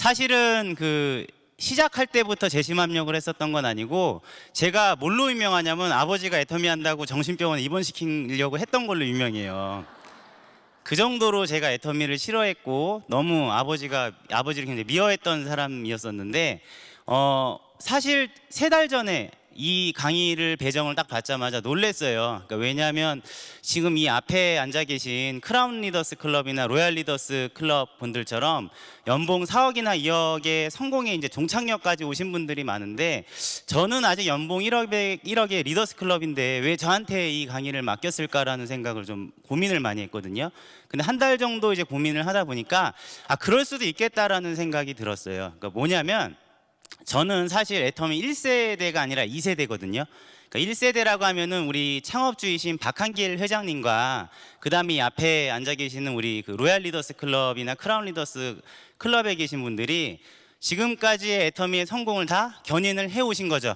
사실은 시작할 때부터 재심합력을 했었던 건 아니고, 제가 뭘로 유명하냐면 아버지가 애터미 한다고 정신병원에 입원시키려고 했던 걸로 유명해요. 그 정도로 제가 애터미를 싫어했고 너무 아버지를 굉장히 미워했던 사람이었었는데, 사실 3달 전에 이 강의를 배정을 딱 받자마자 놀랬어요. 그러니까 왜냐하면 지금 이 앞에 앉아 계신 크라운 리더스 클럽이나 로얄 리더스 클럽 분들처럼 연봉 4억이나 2억의 성공에 이제 종착역까지 오신 분들이 많은데, 저는 아직 연봉 1억의 리더스 클럽인데 왜 저한테 이 강의를 맡겼을까라는 생각을 좀 고민을 많이 했거든요. 근데 한 달 정도 이제 고민을 하다 보니까 그럴 수도 있겠다라는 생각이 들었어요. 그러니까 뭐냐면, 저는 사실 애터미 1세대가 아니라 2세대거든요. 그러니까 1세대라고 하면은 우리 창업주이신 박한길 회장님과 그다음에 이 앞에 앉아 계시는 우리 로얄 리더스 클럽이나 크라운 리더스 클럽에 계신 분들이 지금까지의 애터미의 성공을 다 견인을 해 오신 거죠.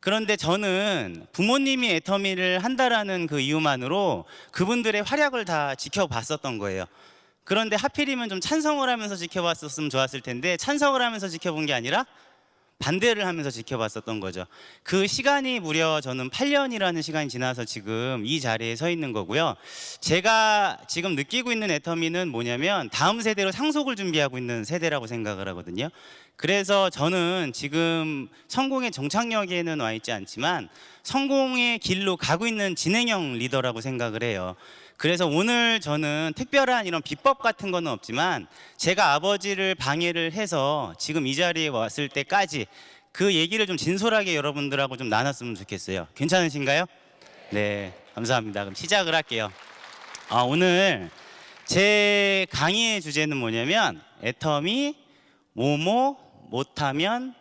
그런데 저는 부모님이 애터미를 한다라는 그 이유만으로 그분들의 활약을 다 지켜봤었던 거예요. 그런데 하필이면 좀 찬성을 하면서 지켜봤었으면 좋았을 텐데, 찬성을 하면서 지켜본 게 아니라 반대를 하면서 지켜봤었던 거죠. 그 시간이 무려 저는 8년이라는 시간이 지나서 지금 이 자리에 서 있는 거고요. 제가 지금 느끼고 있는 애터미는 뭐냐면 다음 세대로 상속을 준비하고 있는 세대라고 생각을 하거든요. 그래서 저는 지금 성공의 종착역에는 와 있지 않지만 성공의 길로 가고 있는 진행형 리더라고 생각을 해요. 그래서 오늘 저는 특별한 이런 비법 같은 거는 없지만 제가 아버지를 방해를 해서 지금 이 자리에 왔을 때까지 그 얘기를 좀 진솔하게 여러분들하고 좀 나눴으면 좋겠어요. 괜찮으신가요? 네, 감사합니다. 그럼 시작을 할게요. 오늘 제 강의의 주제는 뭐냐면 애터미 뭐뭐 못하면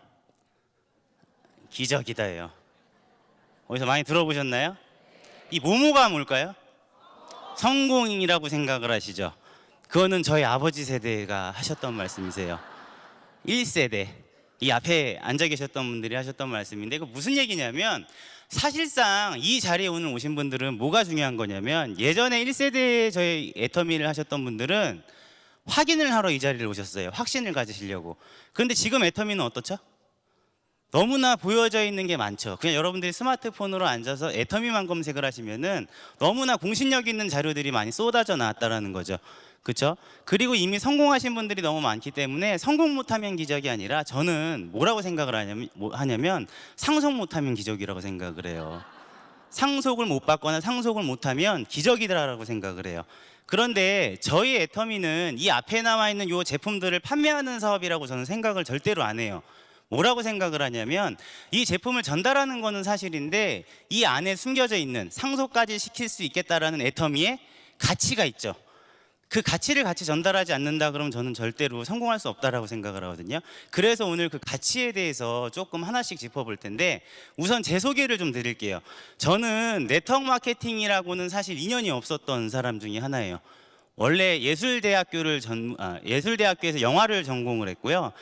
기적이다예요. 어디서 많이 들어보셨나요? 이 뭐뭐가 뭘까요? 성공이라고 생각을 하시죠? 그거는 저희 아버지 세대가 하셨던 말씀이세요. 1세대, 이 앞에 앉아 계셨던 분들이 하셨던 말씀인데, 이거 무슨 얘기냐면, 사실상 이 자리에 오늘 오신 분들은 뭐가 중요한 거냐면, 예전에 1세대 저희 애터미를 하셨던 분들은 확인을 하러 이 자리를 오셨어요. 확신을 가지시려고. 그런데 지금 애터미는 어떻죠? 너무나 보여져 있는 게 많죠. 그냥 여러분들이 스마트폰으로 앉아서 애터미만 검색을 하시면은 너무나 공신력 있는 자료들이 많이 쏟아져 나왔다라는 거죠. 그렇죠? 그리고 이미 성공하신 분들이 너무 많기 때문에 성공 못하면 기적이 아니라, 저는 뭐라고 생각을 하냐면 상속 못하면 기적이라고 생각을 해요. 상속을 못 받거나 상속을 못하면 기적이다라고 생각을 해요. 그런데 저희 애터미는 이 앞에 나와 있는 이 제품들을 판매하는 사업이라고 저는 생각을 절대로 안 해요. 뭐라고 생각을 하냐면, 이 제품을 전달하는 거는 사실인데 이 안에 숨겨져 있는 상속까지 시킬 수 있겠다라는 애터미의 가치가 있죠. 그 가치를 같이 전달하지 않는다 그러면 저는 절대로 성공할 수 없다라고 생각을 하거든요. 그래서 오늘 그 가치에 대해서 조금 하나씩 짚어볼 텐데, 우선 제 소개를 좀 드릴게요. 저는 네트워크 마케팅이라고는 사실 인연이 없었던 사람 중에 하나예요. 원래 예술대학교에서 영화를 전공을 했고요.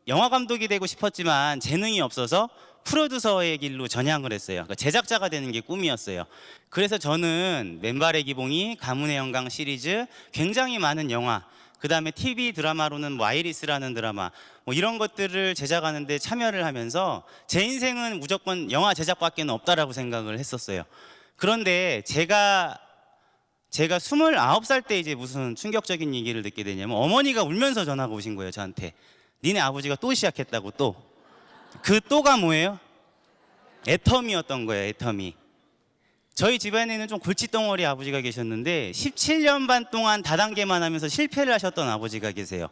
영화 감독이 되고 싶었지만 재능이 없어서 프로듀서의 길로 전향을 했어요. 그러니까 제작자가 되는 게 꿈이었어요. 그래서 저는 맨발의 기봉이, 가문의 영광 시리즈, 굉장히 많은 영화, 그 다음에 TV 드라마로는 아이리스라는 드라마, 이런 것들을 제작하는데 참여를 하면서 제 인생은 무조건 영화 제작밖에 없다라고 생각을 했었어요. 그런데 제가 29살 때 이제 무슨 충격적인 얘기를 듣게 되냐면, 어머니가 울면서 전화가 오신 거예요, 저한테. 니네 아버지가 또 시작했다고. 그 또가 뭐예요? 애터미였던 거예요. 애터미. 저희 집안에는 좀 골칫덩어리 아버지가 계셨는데 17년 반 동안 다단계만 하면서 실패를 하셨던 아버지가 계세요.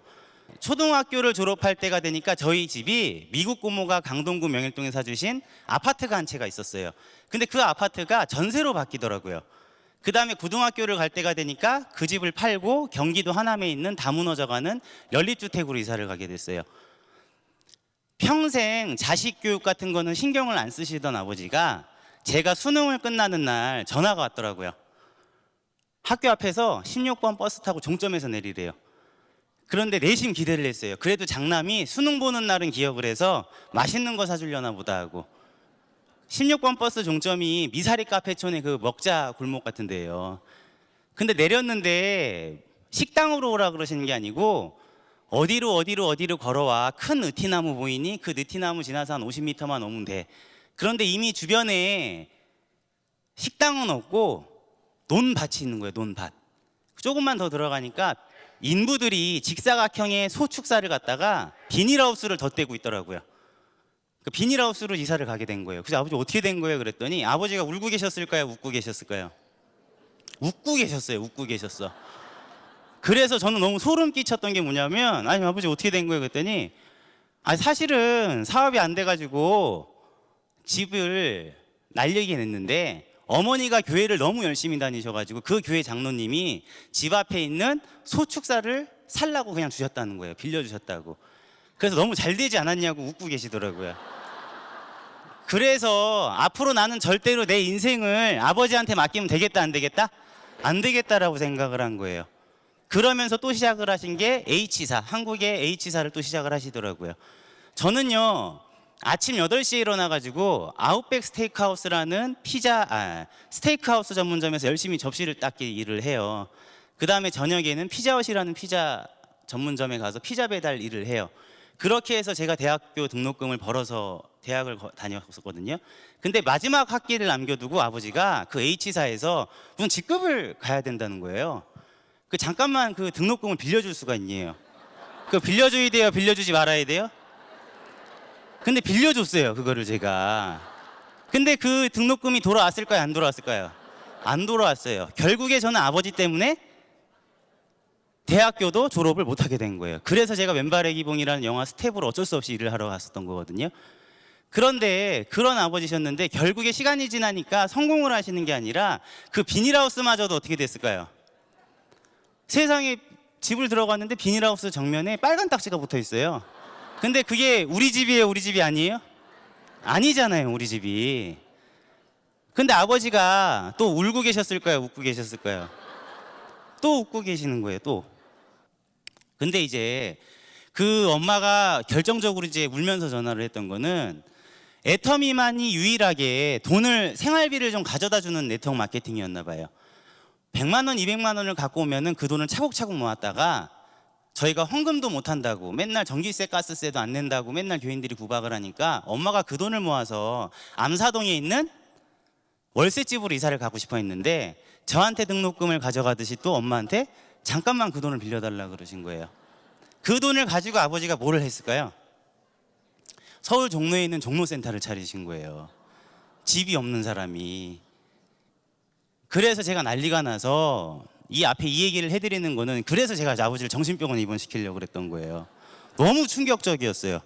초등학교를 졸업할 때가 되니까 저희 집이 미국 고모가 강동구 명일동에 사주신 아파트가 한 채가 있었어요. 근데 그 아파트가 전세로 바뀌더라고요. 그 다음에 고등학교를 갈 때가 되니까 그 집을 팔고 경기도 하남에 있는 다문화져가는 연립주택으로 이사를 가게 됐어요. 평생 자식 교육 같은 거는 신경을 안 쓰시던 아버지가 제가 수능을 끝나는 날 전화가 왔더라고요. 학교 앞에서 16번 버스 타고 종점에서 내리래요. 그런데 내심 기대를 했어요. 그래도 장남이 수능 보는 날은 기억을 해서 맛있는 거 사주려나 보다 하고. 16번 버스 종점이 미사리 카페촌의 그 먹자 골목 같은 데예요. 근데 내렸는데 식당으로 오라 그러시는 게 아니고 어디로 걸어와. 큰 느티나무 보이니? 그 느티나무 지나서 한 50m만 오면 돼. 그런데 이미 주변에 식당은 없고 논밭이 있는 거예요. 논밭. 조금만 더 들어가니까 인부들이 직사각형의 소축사를 갖다가 비닐하우스를 덧대고 있더라고요. 그 비닐하우스로 이사를 가게 된 거예요. 그래서 아버지 어떻게 된 거예요? 그랬더니 아버지가 울고 계셨을까요? 웃고 계셨을까요? 웃고 계셨어요. 웃고 계셨어. 그래서 저는 너무 소름 끼쳤던 게 뭐냐면, 아니 아버지 어떻게 된 거예요? 그랬더니 아니 사실은 사업이 안 돼가지고 집을 날리긴 했는데 어머니가 교회를 너무 열심히 다니셔가지고 그 교회 장로님이 집 앞에 있는 소축사를 살라고 그냥 주셨다는 거예요. 빌려주셨다고. 그래서 너무 잘 되지 않았냐고 웃고 계시더라고요. 그래서 앞으로 나는 절대로 내 인생을 아버지한테 맡기면 되겠다 안 되겠다? 안 되겠다라고 생각을 한 거예요. 그러면서 또 시작을 하신 게 H사, 한국의 H사를 또 시작을 하시더라고요. 저는요 아침 8시에 일어나가지고 아웃백 스테이크하우스라는 스테이크하우스 전문점에서 열심히 접시를 닦기 일을 해요. 그 다음에 저녁에는 피자헛이라는 피자 전문점에 가서 피자 배달 일을 해요. 그렇게 해서 제가 대학교 등록금을 벌어서 대학을 다녔었거든요. 근데 마지막 학기를 남겨두고 아버지가 그 H사에서 무슨 직급을 가야 된다는 거예요. 그 잠깐만 그 등록금을 빌려줄 수가 있니요. 그 빌려줘야 돼요? 빌려주지 말아야 돼요? 근데 빌려줬어요. 그거를 제가. 근데 그 등록금이 돌아왔을까요? 안 돌아왔을까요? 안 돌아왔어요. 결국에 저는 아버지 때문에 대학교도 졸업을 못하게 된 거예요. 그래서 제가 왼발의 기봉이라는 영화 스텝으로 어쩔 수 없이 일을 하러 갔었던 거거든요. 그런데 그런 아버지셨는데 결국에 시간이 지나니까 성공을 하시는 게 아니라 그 비닐하우스마저도 어떻게 됐을까요? 세상에 집을 들어갔는데 비닐하우스 정면에 빨간 딱지가 붙어 있어요. 근데 그게 우리 집이에요? 우리 집이 아니에요? 아니잖아요. 우리 집이. 근데 아버지가 또 울고 계셨을까요? 웃고 계셨을까요? 또 웃고 계시는 거예요. 또. 근데 이제 그 엄마가 결정적으로 이제 울면서 전화를 했던 거는 애터미만이 유일하게 돈을 생활비를 좀 가져다 주는 네트워크 마케팅이었나 봐요. 100만 원, 200만 원을 갖고 오면은 그 돈을 차곡차곡 모았다가 저희가 헌금도 못 한다고 맨날 전기세, 가스세도 안 낸다고 맨날 교인들이 구박을 하니까 엄마가 그 돈을 모아서 암사동에 있는 월세집으로 이사를 가고 싶어 했는데 저한테 등록금을 가져가듯이 또 엄마한테 잠깐만 그 돈을 빌려달라 그러신 거예요. 그 돈을 가지고 아버지가 뭐를 했을까요? 서울 종로에 있는 종로센터를 차리신 거예요. 집이 없는 사람이. 그래서 제가 난리가 나서 이 앞에 이 얘기를 해드리는 거는 그래서 제가 아버지를 정신병원에 입원시키려고 그랬던 거예요. 너무 충격적이었어요.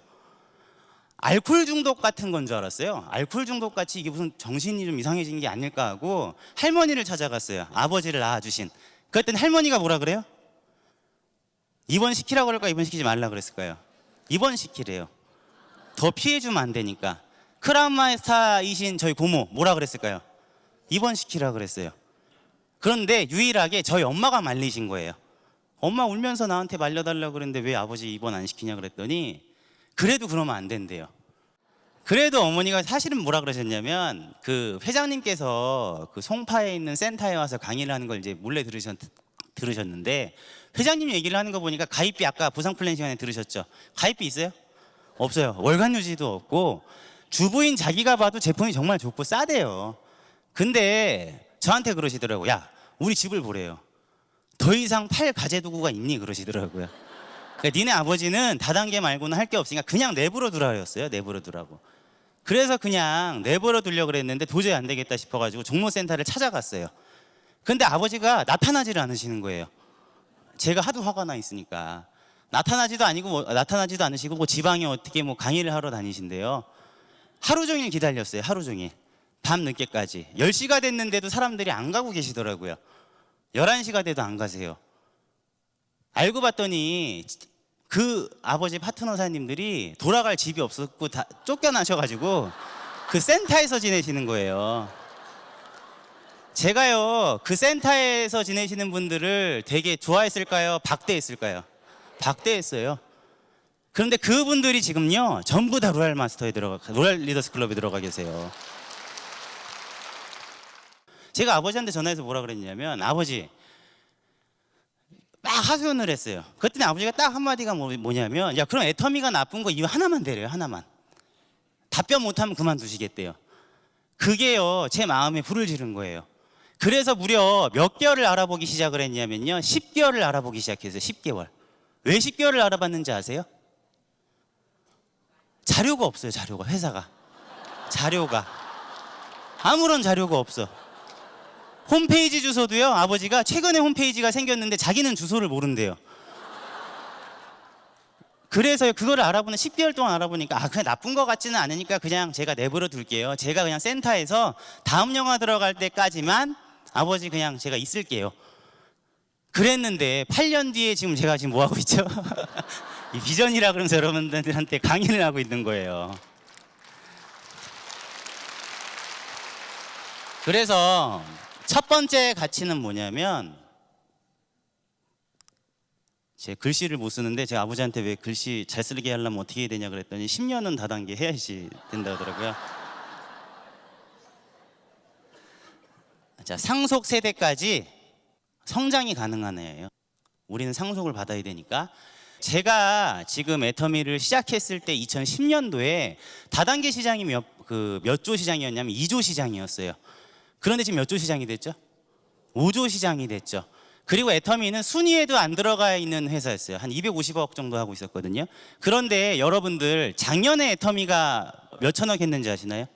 알코올 중독 같은 건 줄 알았어요. 알코올 중독 같이 이게 무슨 정신이 좀 이상해진 게 아닐까 하고 할머니를 찾아갔어요. 아버지를 낳아주신. 그랬더니 할머니가 뭐라 그래요? 입원시키라고 그럴까 입원시키지 말라 그랬을까요? 입원시키래요. 더 피해주면 안 되니까. 크라운마스터이신 저희 고모 뭐라 그랬을까요? 입원시키라 그랬어요. 그런데 유일하게 저희 엄마가 말리신 거예요. 엄마 울면서 나한테 말려달라고 그랬는데 왜 아버지 입원 안 시키냐 그랬더니 그래도 그러면 안 된대요. 그래도 어머니가 사실은 뭐라 그러셨냐면 그 회장님께서 그 송파에 있는 센터에 와서 강의를 하는 걸 이제 몰래 들으셨는데 회장님 얘기를 하는 거 보니까 가입비 아까 부상 플랜 시간에 들으셨죠? 가입비 있어요? 없어요. 월간 유지도 없고 주부인 자기가 봐도 제품이 정말 좋고 싸대요. 근데 저한테 그러시더라고요. 야, 우리 집을 보래요. 더 이상 팔 가재도구가 있니? 그러시더라고요. 그러니까 니네 아버지는 다단계 말고는 할 게 없으니까 그냥 내버려 두라였어요. 내버려 두라고. 그래서 그냥 내버려 두려고 그랬는데 도저히 안 되겠다 싶어가지고 종로센터를 찾아갔어요. 근데 아버지가 나타나지를 않으시는 거예요. 제가 하도 화가 나 있으니까. 나타나지도 않으시고 뭐 지방에 어떻게 뭐 강의를 하러 다니신대요. 하루 종일 기다렸어요. 하루 종일. 밤 늦게까지. 10시가 됐는데도 사람들이 안 가고 계시더라고요. 11시가 돼도 안 가세요. 알고 봤더니 그 아버지 파트너사님들이 돌아갈 집이 없었고 다 쫓겨나셔가지고 그 센터에서 지내시는 거예요. 제가요 그 센터에서 지내시는 분들을 되게 좋아했을까요? 박대했을까요? 박대했어요. 그런데 그분들이 지금요 전부 다 로얄 리더스 클럽에 들어가 계세요. 제가 아버지한테 전화해서 뭐라 그랬냐면 아버지 막 하소연을 했어요. 그랬더니 아버지가 딱 한마디가 뭐냐면, 야, 그럼 애터미가 나쁜 거 이유 하나만 대래요. 하나만. 답변 못하면 그만두시겠대요. 그게요, 제 마음에 불을 지른 거예요. 그래서 무려 몇 개월을 알아보기 시작을 했냐면요, 10개월을 알아보기 시작했어요. 10개월. 왜 10개월을 알아봤는지 아세요? 자료가 없어요. 자료가. 회사가 자료가 아무런 자료가 없어. 홈페이지 주소도요, 아버지가 최근에 홈페이지가 생겼는데 자기는 주소를 모른대요. 그래서 그거를 알아보는 10개월 동안 알아보니까, 그냥 나쁜 거 같지는 않으니까 그냥 제가 내버려 둘게요. 제가 그냥 센터에서 다음 영화 들어갈 때까지만 아버지 그냥 제가 있을게요. 그랬는데 8년 뒤에 지금 제가 지금 뭐 하고 있죠? 이 비전이라 그러면서 여러분들한테 강의를 하고 있는 거예요. 그래서 첫 번째 가치는 뭐냐면, 제 글씨를 못 쓰는데 제가 아버지한테 왜 글씨 잘 쓰게 하려면 어떻게 해야 되냐 그랬더니 10년은 다단계 해야지 된다 하더라고요. 자, 상속 세대까지 성장이 가능한 애예요. 우리는 상속을 받아야 되니까. 제가 지금 애터미를 시작했을 때 2010년도에 다단계 시장이 몇 조 시장이었냐면 2조 시장이었어요. 그런데 지금 몇 조 시장이 됐죠? 5조 시장이 됐죠. 그리고 애터미는 순위에도 안 들어가 있는 회사였어요. 한 250억 정도 하고 있었거든요. 그런데 여러분들 작년에 애터미가 몇 천억 했는지 아시나요?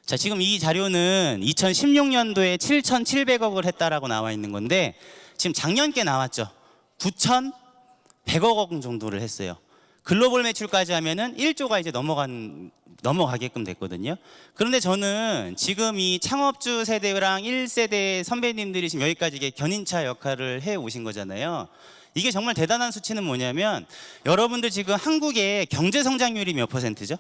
자, 지금 이 자료는 2016년도에 7,700억을 했다라고 나와 있는 건데, 지금 작년께 나왔죠. 9,100억 원 정도를 했어요. 글로벌 매출까지 하면은 1조가 이제 넘어가게끔 됐거든요. 그런데 저는 지금 이 창업주 세대랑 1세대 선배님들이 지금 여기까지 이게 견인차 역할을 해 오신 거잖아요. 이게 정말 대단한 수치는 뭐냐면, 여러분들 지금 한국의 경제 성장률이 몇 %죠?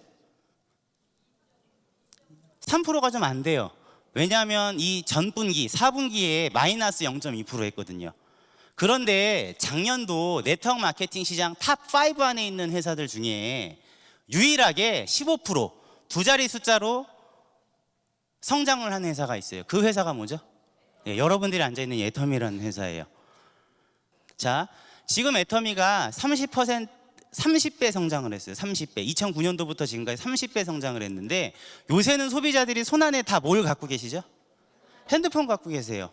3%가 좀 안 돼요. 왜냐하면 이 전분기, 4분기에 마이너스 0.2% 했거든요. 그런데 작년도 네트워크 마케팅 시장 탑5 안에 있는 회사들 중에 유일하게 15%, 두 자리 숫자로 성장을 한 회사가 있어요. 그 회사가 뭐죠? 네, 여러분들이 앉아있는 애터미라는 회사예요. 자, 지금 애터미가 30배 성장을 했어요. 30배. 2009년도부터 지금까지 30배 성장을 했는데, 요새는 소비자들이 손안에 다 뭘 갖고 계시죠? 핸드폰 갖고 계세요.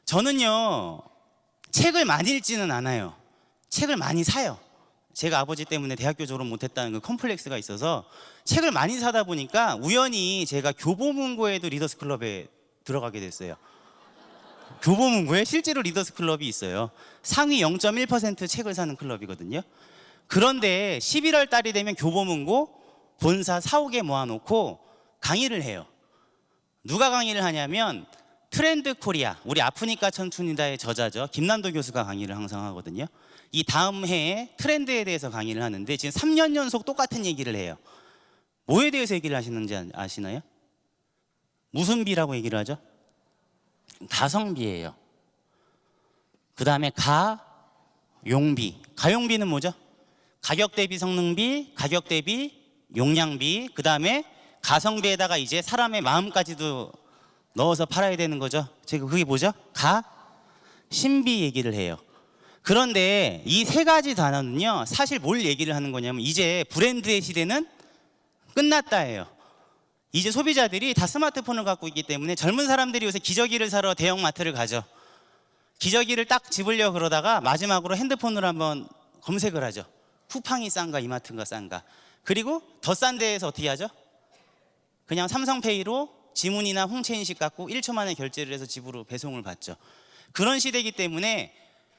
저는요, 책을 많이 읽지는 않아요. 책을 많이 사요. 제가 아버지 때문에 대학교 졸업 못했다는 그 컴플렉스가 있어서 책을 많이 사다 보니까 우연히 제가 교보문고에도 리더스 클럽에 들어가게 됐어요. 교보문고에 실제로 리더스 클럽이 있어요. 상위 0.1% 책을 사는 클럽이거든요. 그런데 11월 달이 되면 교보문고 본사 4~5개 모아놓고 강의를 해요. 누가 강의를 하냐면 트렌드 코리아, 우리 아프니까 천춘이다의 저자죠. 김난도 교수가 강의를 항상 하거든요. 이 다음 해에 트렌드에 대해서 강의를 하는데 지금 3년 연속 똑같은 얘기를 해요. 뭐에 대해서 얘기를 하시는지 아시나요? 무슨 비라고 얘기를 하죠? 가성비예요. 그 다음에 가용비. 가용비는 뭐죠? 가격 대비 성능비, 가격 대비 용량비, 그 다음에 가성비에다가 이제 사람의 마음까지도 넣어서 팔아야 되는 거죠. 제가 그게 뭐죠? 신비 얘기를 해요. 그런데 이 세 가지 단어는요, 사실 뭘 얘기를 하는 거냐면, 이제 브랜드의 시대는 끝났다예요. 이제 소비자들이 다 스마트폰을 갖고 있기 때문에 젊은 사람들이 요새 기저귀를 사러 대형마트를 가죠. 기저귀를 딱 집으려고 그러다가 마지막으로 핸드폰으로 한번 검색을 하죠. 쿠팡이 싼가 이마트가 싼가. 그리고 더 싼 데에서 어떻게 하죠? 그냥 삼성페이로 지문이나 홍채 인식 갖고 1초 만에 결제를 해서 집으로 배송을 받죠. 그런 시대이기 때문에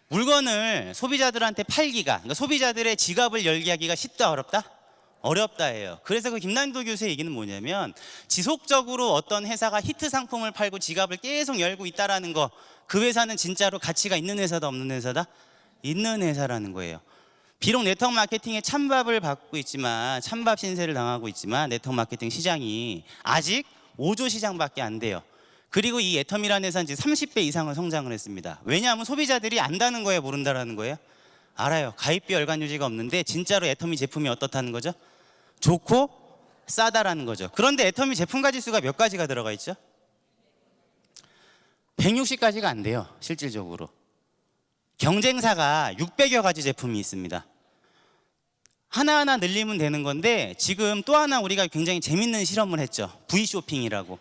물건을 소비자들한테 팔기가, 그러니까 소비자들의 지갑을 열게 하기가 쉽다 어렵다? 어렵다예요. 그래서 그 김난도 교수의 얘기는 뭐냐면, 지속적으로 어떤 회사가 히트 상품을 팔고 지갑을 계속 열고 있다라는 거, 그 회사는 진짜로 가치가 있는 회사다 없는 회사다? 있는 회사라는 거예요. 비록 네트워크 마케팅에 찬밥을 받고 있지만, 찬밥 신세를 당하고 있지만, 네트워크 마케팅 시장이 아직 5조 시장밖에 안 돼요. 그리고 이 애터미라는 회사는 지금 30배 이상을 성장을 했습니다. 왜냐하면 소비자들이 안다는 거예요, 모른다라는 거예요? 알아요. 가입비 열관 유지가 없는데 진짜로 애터미 제품이 어떻다는 거죠? 좋고 싸다라는 거죠. 그런데 애터미 제품 가지수가 몇 가지가 들어가 있죠? 160가지가 안 돼요, 실질적으로. 경쟁사가 600여 가지 제품이 있습니다. 하나하나 늘리면 되는 건데 지금 또 하나 우리가 굉장히 재밌는 실험을 했죠. V쇼핑이라고.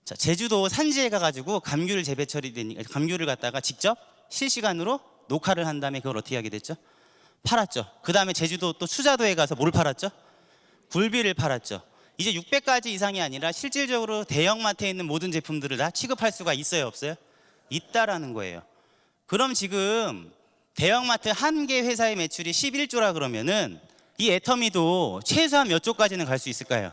자, 제주도 산지에 가가지고 감귤 재배 처리된 감귤을 갖다가 직접 실시간으로 녹화를 한 다음에 그걸 어떻게 하게 됐죠? 팔았죠. 그 다음에 제주도 또 추자도에 가서 뭘 팔았죠? 굴비를 팔았죠. 이제 600가지 이상이 아니라 실질적으로 대형마트에 있는 모든 제품들을 다 취급할 수가 있어요, 없어요? 있다라는 거예요. 그럼 지금 대형마트 한 개 회사의 매출이 11조라 그러면은 이 애터미도 최소한 몇 조까지는 갈 수 있을까요?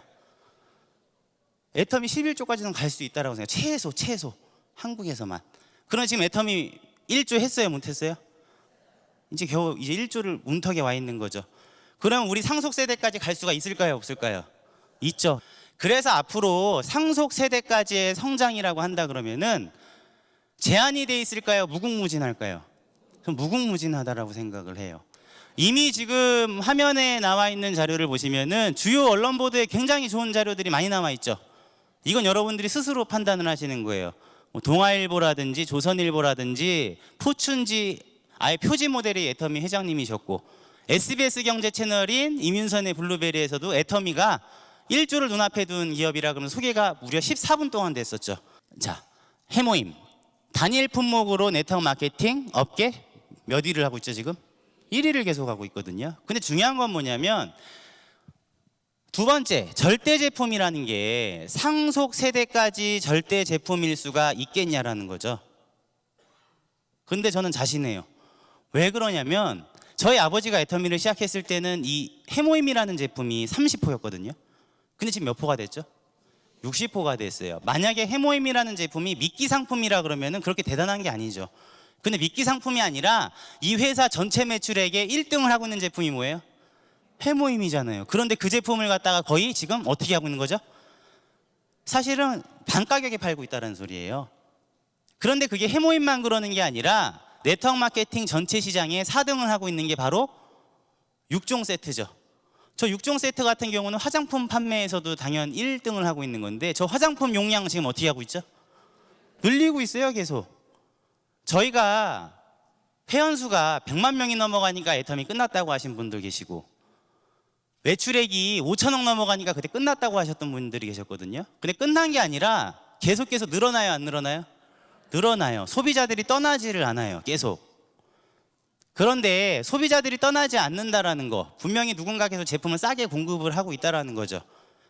애터미 11조까지는 갈 수 있다라고 생각해요. 최소 한국에서만. 그럼 지금 애터미 1조 했어요, 못했어요? 이제 겨우 이제 1조를 문턱에 와 있는 거죠. 그럼 우리 상속 세대까지 갈 수가 있을까요, 없을까요? 있죠. 그래서 앞으로 상속 세대까지의 성장이라고 한다 그러면은 제한이 돼 있을까요, 무궁무진할까요? 전 무궁무진하다라고 생각을 해요. 이미 지금 화면에 나와 있는 자료를 보시면은 주요 언론 보도에 굉장히 좋은 자료들이 많이 나와 있죠. 이건 여러분들이 스스로 판단을 하시는 거예요. 뭐 동아일보라든지 조선일보라든지 포춘지 아예 표지 모델이 애터미 회장님이셨고, SBS 경제 채널인 이민선의 블루베리에서도 애터미가 1조를 눈앞에 둔 기업이라 그러면 소개가 무려 14분 동안 됐었죠. 자, 해모임 단일 품목으로 네트워크 마케팅 업계 몇 위를 하고 있죠 지금? 1위를 계속하고 있거든요. 근데 중요한 건 뭐냐면 두 번째, 절대 제품이라는 게 상속 세대까지 절대 제품일 수가 있겠냐라는 거죠. 근데 저는 자신해요. 왜 그러냐면 저희 아버지가 애터미를 시작했을 때는 이 해모임이라는 제품이 30호였거든요. 근데 지금 몇 호가 됐죠? 60호가 됐어요. 만약에 해모임이라는 제품이 미끼 상품이라 그러면은 그렇게 대단한 게 아니죠. 근데 미끼 상품이 아니라 이 회사 전체 매출액의 1등을 하고 있는 제품이 뭐예요? 해모임이잖아요. 그런데 그 제품을 갖다가 거의 지금 어떻게 하고 있는 거죠? 사실은 반가격에 팔고 있다는 소리예요. 그런데 그게 해모임만 그러는 게 아니라 네트워크 마케팅 전체 시장에 4등을 하고 있는 게 바로 6종 세트죠. 저 6종 세트 같은 경우는 화장품 판매에서도 당연 1등을 하고 있는 건데 저 화장품 용량 지금 어떻게 하고 있죠? 늘리고 있어요, 계속. 저희가 회원수가 100만 명이 넘어가니까 애터미 끝났다고 하신 분들 계시고, 매출액이 5천억 넘어가니까 그때 끝났다고 하셨던 분들이 계셨거든요. 근데 끝난 게 아니라 계속 늘어나요, 안 늘어나요? 늘어나요. 소비자들이 떠나지를 않아요, 계속. 그런데 소비자들이 떠나지 않는다라는 거, 분명히 누군가께서 제품을 싸게 공급을 하고 있다라는 거죠.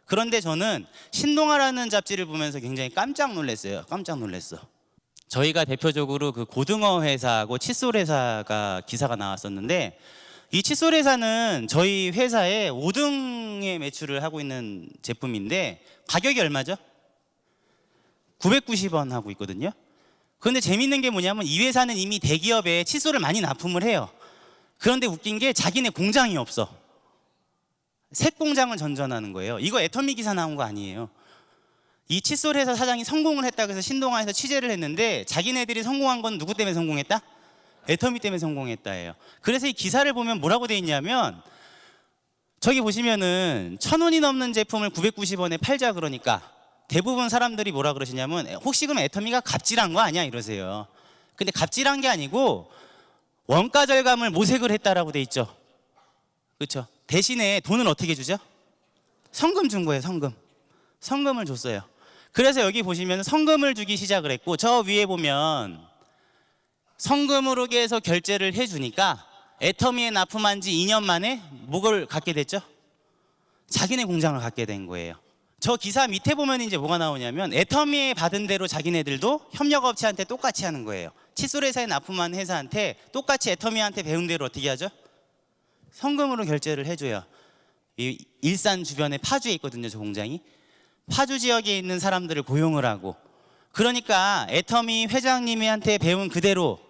그런데 저는 신동아라는 잡지를 보면서 굉장히 깜짝 놀랐어요. 깜짝 놀랐어. 저희가 대표적으로 그 고등어 회사하고 칫솔 회사가 기사가 나왔었는데, 이 칫솔 회사는 저희 회사의 5등의 매출을 하고 있는 제품인데 가격이 얼마죠? 990원 하고 있거든요. 그런데 재밌는 게 뭐냐면 이 회사는 이미 대기업에 칫솔을 많이 납품을 해요. 그런데 웃긴 게 자기네 공장이 없어. 새 공장을 전전하는 거예요. 이거 애터미 기사 나온 거 아니에요. 이 칫솔 회사 사장이 성공을 했다고 해서 신동아에서 취재를 했는데 자기네들이 성공한 건 누구 때문에 성공했다? 애터미 때문에 성공했다예요. 그래서 이 기사를 보면 뭐라고 돼 있냐면, 저기 보시면은 1,000원이 넘는 제품을 990원에 팔자 그러니까 대부분 사람들이 뭐라 그러시냐면 혹시 그럼 애터미가 갑질한 거 아니야 이러세요. 근데 갑질한 게 아니고 원가 절감을 모색을 했다라고 돼 있죠. 그렇죠? 대신에 돈을 어떻게 주죠? 성금 준 거예요, 성금. 성금을 줬어요. 그래서 여기 보시면 성금을 주기 시작을 했고, 저 위에 보면 성금으로 계속 결제를 해주니까 애터미에 납품한 지 2년 만에 뭐를 갖게 됐죠? 자기네 공장을 갖게 된 거예요. 저 기사 밑에 보면 이제 뭐가 나오냐면 애터미에 받은 대로 자기네들도 협력업체한테 똑같이 하는 거예요. 칫솔 회사에 납품한 회사한테 똑같이 애터미한테 배운 대로 어떻게 하죠? 성금으로 결제를 해줘요. 이 일산 주변에 파주에 있거든요, 저 공장이. 파주 지역에 있는 사람들을 고용을 하고, 그러니까 애터미 회장님한테 배운 그대로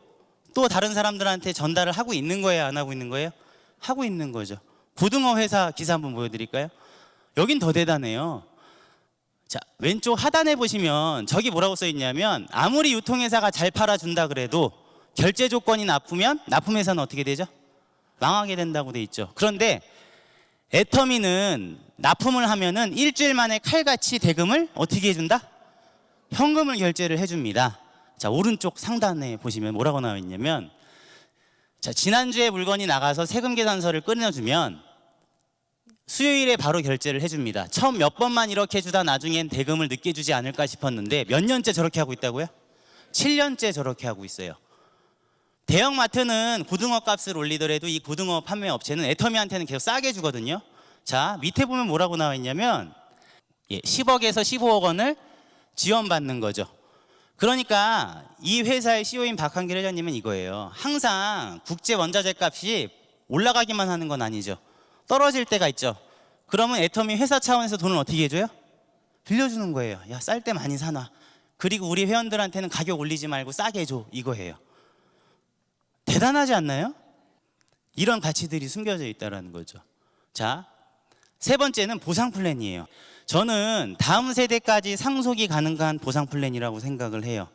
또 다른 사람들한테 전달을 하고 있는 거예요, 안 하고 있는 거예요? 하고 있는 거죠. 고등어 회사 기사 한번 보여드릴까요? 여긴 더 대단해요. 자, 왼쪽 하단에 보시면 저기 뭐라고 써 있냐면, 아무리 유통회사가 잘 팔아준다 그래도 결제 조건이 나쁘면 납품회사는 어떻게 되죠? 망하게 된다고 돼 있죠. 그런데 애터미는 납품을 하면은 일주일 만에 칼같이 대금을 어떻게 해준다? 현금을 결제를 해줍니다. 자, 오른쪽 상단에 보시면 뭐라고 나와 있냐면, 자, 지난주에 물건이 나가서 세금 계산서를 끊어주면 수요일에 바로 결제를 해줍니다. 처음 몇 번만 이렇게 해주다 나중엔 대금을 늦게 주지 않을까 싶었는데 몇 년째 저렇게 하고 있다고요? 7년째 저렇게 하고 있어요. 대형마트는 고등어 값을 올리더라도 이 고등어 판매 업체는 애터미한테는 계속 싸게 주거든요. 자, 밑에 보면 뭐라고 나와 있냐면 10억에서 15억 원을 지원받는 거죠. 그러니까 이 회사의 CEO인 박한길 회장님은 이거예요. 항상 국제 원자재 값이 올라가기만 하는 건 아니죠. 떨어질 때가 있죠. 그러면 애터미 회사 차원에서 돈을 어떻게 해줘요? 빌려주는 거예요. 야, 쌀 때 많이 사놔. 그리고 우리 회원들한테는 가격 올리지 말고 싸게 해줘. 이거예요. 대단하지 않나요? 이런 가치들이 숨겨져 있다는 거죠. 자, 세 번째는 보상 플랜이에요. 저는 다음 세대까지 상속이 가능한 보상 플랜이라고 생각을 해요.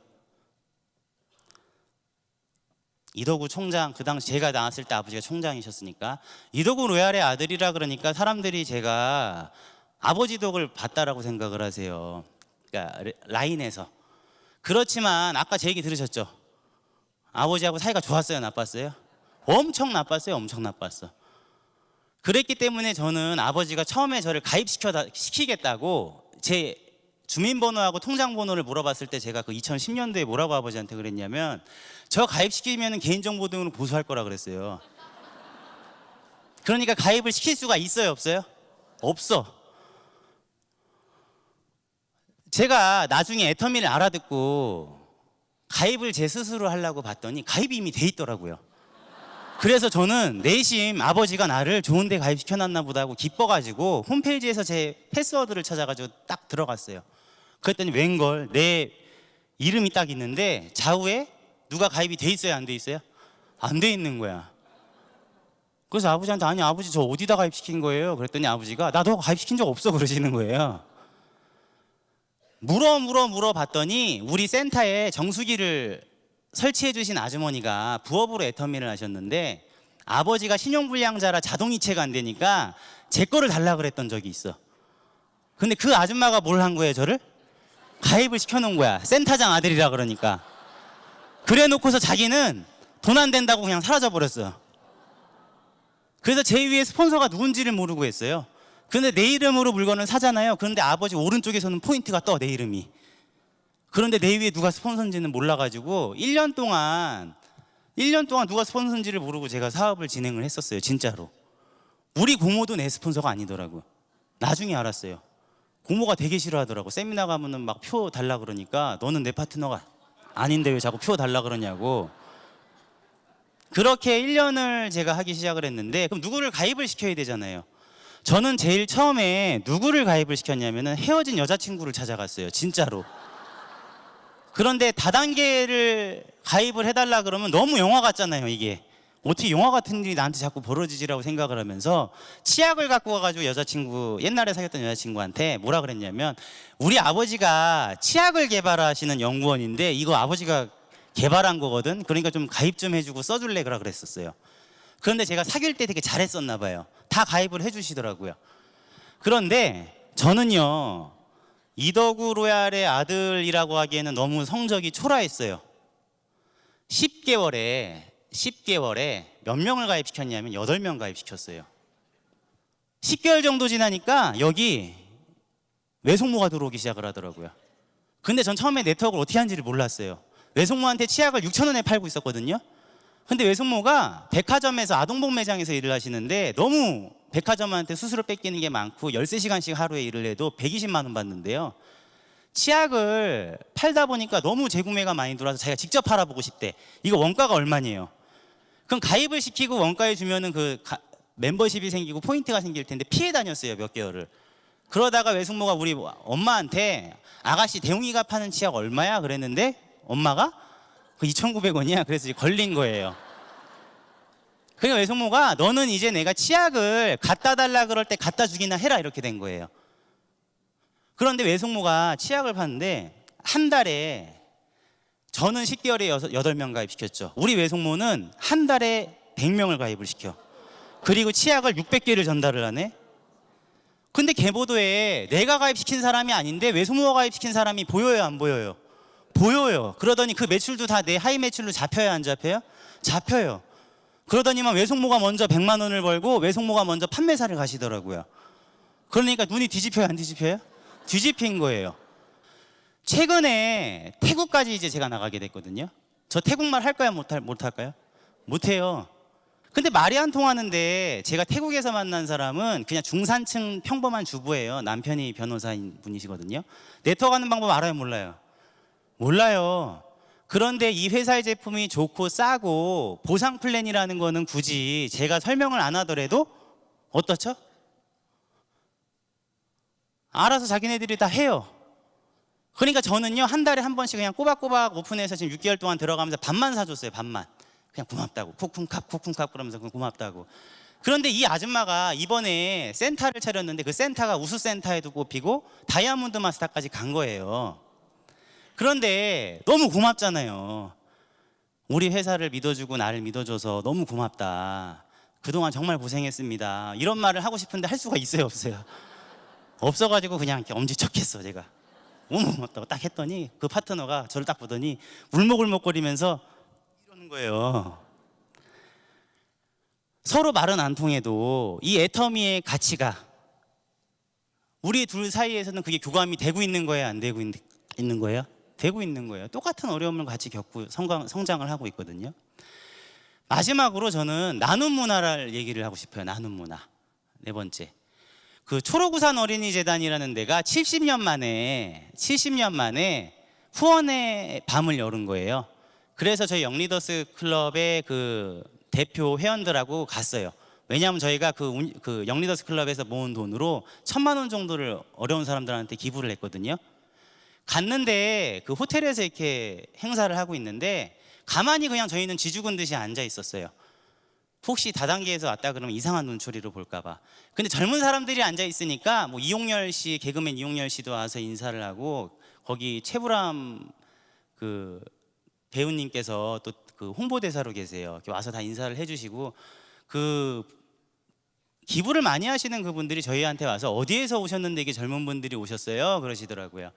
이덕우 총장, 그 당시 제가 나왔을 때 아버지가 총장이셨으니까 이덕우 로얄의 아들이라 그러니까 사람들이 제가 아버지 덕을 봤다라고 생각을 하세요. 그러니까 라인에서. 그렇지만 아까 제 얘기 들으셨죠? 아버지하고 사이가 좋았어요, 나빴어요? 엄청 나빴어. 그랬기 때문에 저는 아버지가 처음에 저를 가입시키겠다고 제 주민번호하고 통장번호를 물어봤을 때 제가 그 2010년도에 뭐라고 아버지한테 그랬냐면 저 가입시키면 개인정보 등으로 보수할 거라 그랬어요. 그러니까 가입을 시킬 수가 있어요, 없어요? 없어. 제가 나중에 애터미를 알아듣고 가입을 제 스스로 하려고 봤더니 가입이 이미 돼 있더라고요. 그래서 저는 내심 아버지가 나를 좋은 데 가입시켜놨나 보다 하고 기뻐가지고 홈페이지에서 제 패스워드를 찾아가지고 딱 들어갔어요. 그랬더니 웬걸 내 이름이 딱 있는데 좌우에 누가 가입이 돼 있어요, 안 돼 있어요? 안 돼 있는 거야. 그래서 아버지한테 아니 아버지 저 어디다 가입시킨 거예요? 그랬더니 아버지가 나 너 가입시킨 적 없어 그러시는 거예요. 물어봤더니 우리 센터에 정수기를 설치해 주신 아주머니가 부업으로 애터미를 하셨는데 아버지가 신용불량자라 자동이체가 안 되니까 제 거를 달라 그랬던 적이 있어. 근데 그 아줌마가 뭘 한 거예요, 저를? 가입을 시켜놓은 거야. 센터장 아들이라 그러니까. 그래 놓고서 자기는 돈 안 된다고 그냥 사라져 버렸어. 그래서 제 위에 스폰서가 누군지를 모르고 했어요. 근데 내 이름으로 물건을 사잖아요. 그런데 아버지 오른쪽에서는 포인트가 떠, 내 이름이. 그런데 내 위에 누가 스폰서인지는 몰라가지고 1년 동안 누가 스폰서인지를 모르고 제가 사업을 진행을 했었어요. 진짜로. 우리 고모도 내 스폰서가 아니더라고요. 나중에 알았어요. 고모가 되게 싫어하더라고. 세미나 가면은 막 표 달라 그러니까 너는 내 파트너가 아닌데 왜 자꾸 표 달라 그러냐고. 그렇게 1년을 제가 하기 시작을 했는데 그럼 누구를 가입을 시켜야 되잖아요. 저는 제일 처음에 누구를 가입을 시켰냐면은 헤어진 여자친구를 찾아갔어요. 진짜로. 그런데 다단계를 가입을 해달라 그러면 너무 영화 같잖아요, 이게. 어떻게 영화 같은 일이 나한테 자꾸 벌어지지라고 생각을 하면서 치약을 갖고 와가지고 옛날에 사귀었던 여자친구한테 뭐라 그랬냐면 우리 아버지가 치약을 개발하시는 연구원인데 이거 아버지가 개발한 거거든. 그러니까 좀 가입 좀 해주고 써줄래 그라 그랬었어요. 그런데 제가 사귈 때 되게 잘했었나 봐요. 다 가입을 해주시더라고요. 그런데 저는요 이덕우 로얄의 아들이라고 하기에는 너무 성적이 초라했어요. 10개월에 몇 명을 가입시켰냐면 8명 가입시켰어요. 10개월 정도 지나니까 여기 외숙모가 들어오기 시작을 하더라고요. 근데 전 처음에 네트워크를 어떻게 하는지를 몰랐어요. 외숙모한테 치약을 6,000원에 팔고 있었거든요. 근데 외숙모가 백화점에서 아동복 매장에서 일을 하시는데 너무 백화점한테 수수료 뺏기는 게 많고 13시간씩 하루에 일을 해도 120만 원 받는데요. 치약을 팔다 보니까 너무 재구매가 많이 들어와서 자기가 직접 팔아보고 싶대. 이거 원가가 얼마냐요? 그럼 가입을 시키고 원가에 주면은 멤버십이 생기고 포인트가 생길 텐데 피해 다녔어요, 몇 개월을. 그러다가 외숙모가 우리 엄마한테 아가씨 대웅이가 파는 치약 얼마야? 그랬는데 엄마가 그 2,900원이야. 그래서 걸린 거예요. 그러니까 외숙모가 너는 이제 내가 치약을 갖다 달라 그럴 때 갖다 주기나 해라 이렇게 된 거예요. 그런데 외숙모가 치약을 파는데 한 달에 저는 10개월에 8명 가입시켰죠. 우리 외숙모는 한 달에 100명을 가입을 시켜. 그리고 치약을 600개를 전달을 하네. 근데 개보도에 내가 가입시킨 사람이 아닌데 외숙모가 가입시킨 사람이 보여요, 안 보여요? 보여요. 그러더니 그 매출도 다 내 하이 매출로 잡혀야 안 잡혀요? 잡혀요. 그러더니만 외숙모가 먼저 100만 원을 벌고 외숙모가 먼저 판매사를 가시더라고요. 그러니까 눈이 뒤집혀요, 안 뒤집혀요? 뒤집힌 거예요. 최근에 태국까지 이제 제가 나가게 됐거든요. 저 태국말 할까요? 못할까요? 못해요. 근데 말이 안 통하는데 제가 태국에서 만난 사람은 그냥 중산층 평범한 주부예요. 남편이 변호사인 분이시거든요. 네트워크하는 방법 알아요? 몰라요? 몰라요. 그런데 이 회사의 제품이 좋고 싸고 보상 플랜이라는 거는 굳이 제가 설명을 안 하더라도 어떻죠? 알아서 자기네들이 다 해요. 그러니까 저는요 한 달에 한 번씩 그냥 꼬박꼬박 오픈해서 지금 6개월 동안 들어가면서 밥만 사줬어요. 밥만. 그냥 고맙다고 쿵쿵캅 그러면서 고맙다고. 그런데 이 아줌마가 이번에 센터를 차렸는데 그 센터가 우수센터에도 꼽히고 다이아몬드 마스터까지 간 거예요. 그런데 너무 고맙잖아요. 우리 회사를 믿어주고 나를 믿어줘서 너무 고맙다. 그동안 정말 고생했습니다. 이런 말을 하고 싶은데 할 수가 있어요, 없어요? 없어가지고 그냥 이렇게 엄지척했어 제가. 너무 고맙다고 딱 했더니 그 파트너가 저를 딱 보더니 울먹울먹거리면서 이러는 거예요. 서로 말은 안 통해도 이 애터미의 가치가 우리 둘 사이에서는 그게 교감이 되고 있는 거예요, 안 되고 있는 거예요? 되고 있는 거예요. 똑같은 어려움을 같이 겪고 성장을 하고 있거든요. 마지막으로 저는 나눔 문화를 얘기를 하고 싶어요. 나눔 문화. 네 번째. 그 초록우산 어린이재단이라는 데가 70년 만에 후원의 밤을 여는 거예요. 그래서 저희 영리더스 클럽의 그 대표 회원들하고 갔어요. 왜냐하면 저희가 그 영리더스 클럽에서 모은 돈으로 1,000만 원 정도를 어려운 사람들한테 기부를 했거든요. 갔는데 그 호텔에서 이렇게 행사를 하고 있는데 가만히 그냥 저희는 쥐죽은 듯이 앉아 있었어요. 혹시 다단계에서 왔다 그러면 이상한 눈초리로 볼까봐. 근데 젊은 사람들이 앉아 있으니까 뭐 이용열 씨, 개그맨 이용열 씨도 와서 인사를 하고 거기 최불암 그 배우님께서 또 그 홍보대사로 계세요. 이렇게 와서 다 인사를 해주시고 그 기부를 많이 하시는 그분들이 저희한테 와서 어디에서 오셨는데 이게 젊은 분들이 오셨어요? 그러시더라고요.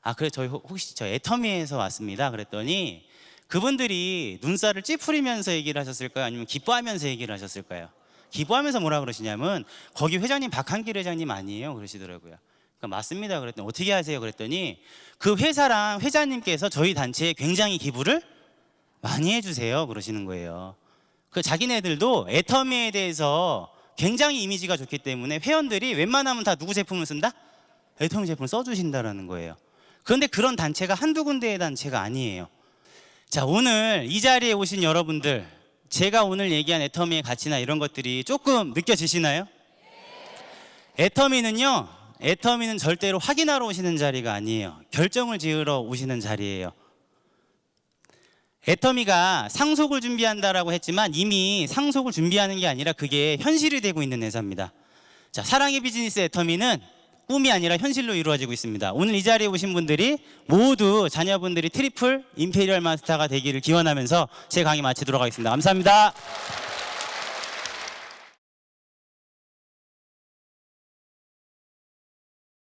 아 그래 저희 혹시 저 애터미에서 왔습니다. 그랬더니 그분들이 눈살을 찌푸리면서 얘기를 하셨을까요? 아니면 기뻐하면서 얘기를 하셨을까요? 기뻐하면서 뭐라 그러시냐면 거기 회장님 박한길 회장님 아니에요? 그러시더라고요. 그러니까 맞습니다. 그랬더니 어떻게 하세요? 그랬더니 그 회사랑 회장님께서 저희 단체에 굉장히 기부를 많이 해주세요. 그러시는 거예요. 그 자기네들도 애터미에 대해서 굉장히 이미지가 좋기 때문에 회원들이 웬만하면 다 누구 제품을 쓴다? 애터미 제품을 써주신다라는 거예요. 그런데 그런 단체가 한두 군데의 단체가 아니에요. 자, 오늘 이 자리에 오신 여러분들, 제가 오늘 얘기한 애터미의 가치나 이런 것들이 조금 느껴지시나요? 애터미는 절대로 확인하러 오시는 자리가 아니에요. 결정을 지으러 오시는 자리예요. 애터미가 상속을 준비한다라고 했지만 이미 상속을 준비하는 게 아니라 그게 현실이 되고 있는 회사입니다. 자, 사랑의 비즈니스 애터미는 꿈이 아니라 현실로 이루어지고 있습니다. 오늘 이 자리에 오신 분들이 모두 자녀분들이 트리플 임페리얼 마스터가 되기를 기원하면서 제 강의 마치도록 하겠습니다. 감사합니다.